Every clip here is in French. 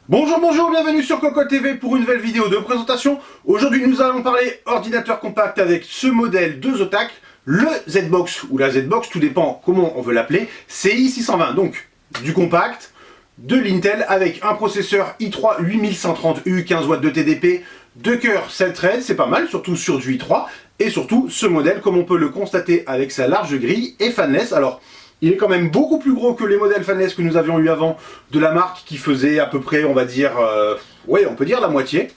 Bonjour, bonjour, bienvenue sur Cocotte TV pour une nouvelle vidéo de présentation. Aujourd'hui, nous allons parler ordinateur compact avec ce modèle de Zotac, le Z-Box ou la Z-Box, tout dépend comment on veut l'appeler, CI620. Donc, du compact, de l'Intel avec un processeur i3 8130U, 15 watts de TDP, 2 cœurs 7 threads, c'est pas mal, surtout sur du i3. Et surtout, ce modèle, comme on peut le constater avec sa large grille, est fanless. Alors, il est quand même beaucoup plus gros que les modèles fanless que nous avions eu avant de la marque qui faisait à peu près, on va dire, ouais, on peut dire la moitié.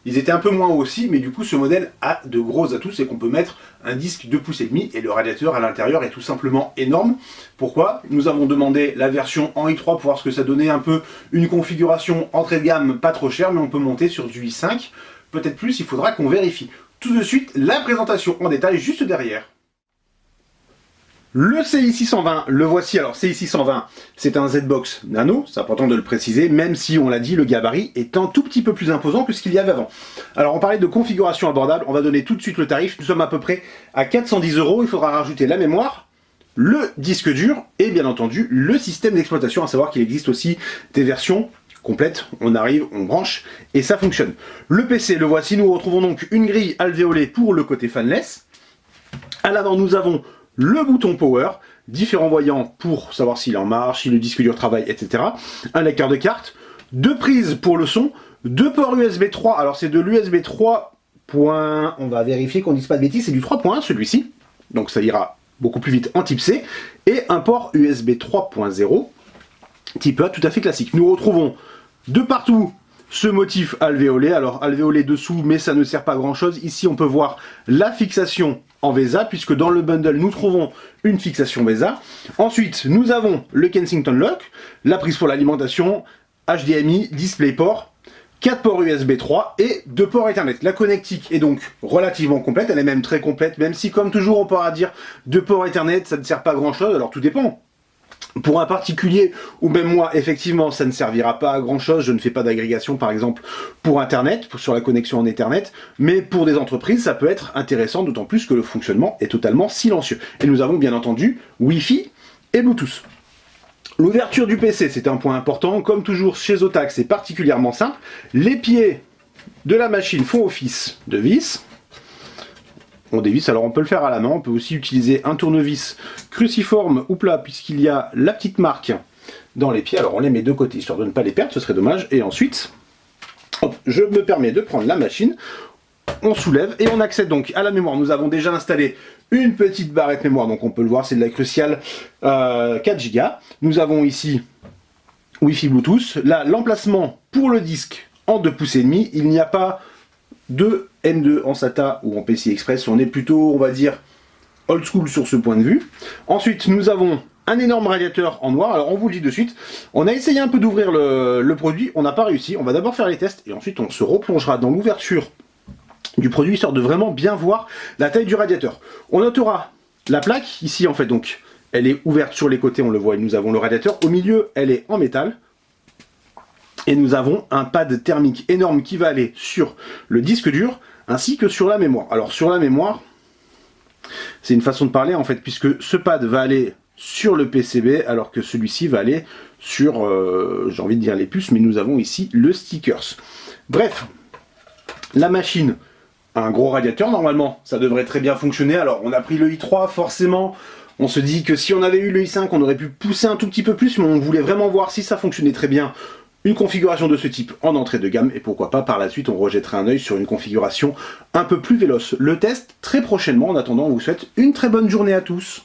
Ils étaient un peu moins hauts aussi, mais du coup ce modèle a de gros atouts, c'est qu'on peut mettre un disque 2,5 pouces et le radiateur à l'intérieur est tout simplement énorme. Pourquoi? Nous avons demandé la version en i3 pour voir ce que ça donnait, un peu une configuration entrée de gamme pas trop chère, mais on peut monter sur du i5, peut-être plus, il faudra qu'on vérifie. Tout de suite, la présentation en détail juste derrière. Le CI620, le voici. Alors CI620, c'est un Z-Box Nano, c'est important de le préciser, même si on l'a dit, le gabarit est un tout petit peu plus imposant que ce qu'il y avait avant. Alors on parlait de configuration abordable, on va donner tout de suite le tarif, nous sommes à peu près à 410 €, il faudra rajouter la mémoire, le disque dur et bien entendu le système d'exploitation, à savoir qu'il existe aussi des versions complètes, on arrive, on branche et ça fonctionne. Le PC, le voici, nous retrouvons donc une grille alvéolée pour le côté fanless. À l'avant nous avons le bouton Power, différents voyants pour savoir s'il est en marche, si le disque dur travaille, etc. Un lecteur de cartes, deux prises pour le son, deux ports USB 3, alors c'est de l'USB 3. On va vérifier qu'on ne dise pas de bêtises, c'est du 3.1 celui-ci, donc ça ira beaucoup plus vite en type C, et un port USB 3.0, type A tout à fait classique. Nous retrouvons de partout ce motif alvéolé, alors alvéolé dessous, mais ça ne sert pas à grand chose. Ici on peut voir la fixation en VESA, puisque dans le bundle nous trouvons une fixation VESA. Ensuite nous avons le Kensington Lock, la prise pour l'alimentation, HDMI, DisplayPort, 4 ports USB 3 et 2 ports Ethernet. La connectique est donc relativement complète, elle est même très complète, même si comme toujours on pourra dire 2 ports Ethernet ça ne sert pas à grand chose, alors tout dépend. Pour un particulier, ou même moi, effectivement, ça ne servira pas à grand chose, je ne fais pas d'agrégation par exemple pour Internet, sur la connexion en Ethernet, mais pour des entreprises, ça peut être intéressant, d'autant plus que le fonctionnement est totalement silencieux. Et nous avons bien entendu Wi-Fi et Bluetooth. L'ouverture du PC, c'est un point important, comme toujours chez Zotac, c'est particulièrement simple. Les pieds de la machine font office de vis. On dévisse, alors on peut le faire à la main, on peut aussi utiliser un tournevis cruciforme ou plat puisqu'il y a la petite marque dans les pieds, alors on les met de côté histoire de ne pas les perdre, ce serait dommage, et ensuite, hop, je me permets de prendre la machine, on soulève et on accède donc à la mémoire. Nous avons déjà installé une petite barrette mémoire, donc on peut le voir, c'est de la Crucial 4 Go. Nous avons ici Wi-Fi Bluetooth, là l'emplacement pour le disque en 2,5 pouces, il n'y a pas de M2 en SATA ou en PCI Express, on est plutôt, on va dire, old school sur ce point de vue. Ensuite, nous avons un énorme radiateur en noir, alors on vous le dit de suite, on a essayé un peu d'ouvrir le produit, on n'a pas réussi, on va d'abord faire les tests et ensuite on se replongera dans l'ouverture du produit, histoire de vraiment bien voir la taille du radiateur. On notera la plaque, ici en fait, donc elle est ouverte sur les côtés, on le voit, et nous avons le radiateur, au milieu elle est en métal, et nous avons un pad thermique énorme qui va aller sur le disque dur, ainsi que sur la mémoire. Alors sur la mémoire, c'est une façon de parler en fait, puisque ce pad va aller sur le PCB, alors que celui-ci va aller sur, j'ai envie de dire les puces, mais nous avons ici le stickers. Bref, la machine a un gros radiateur, normalement, ça devrait très bien fonctionner. Alors on a pris le i3, forcément, on se dit que si on avait eu le i5, on aurait pu pousser un tout petit peu plus, mais on voulait vraiment voir si ça fonctionnait très bien. Une configuration de ce type en entrée de gamme, et pourquoi pas par la suite on rejettera un œil sur une configuration un peu plus véloce. Le test très prochainement, en attendant on vous souhaite une très bonne journée à tous.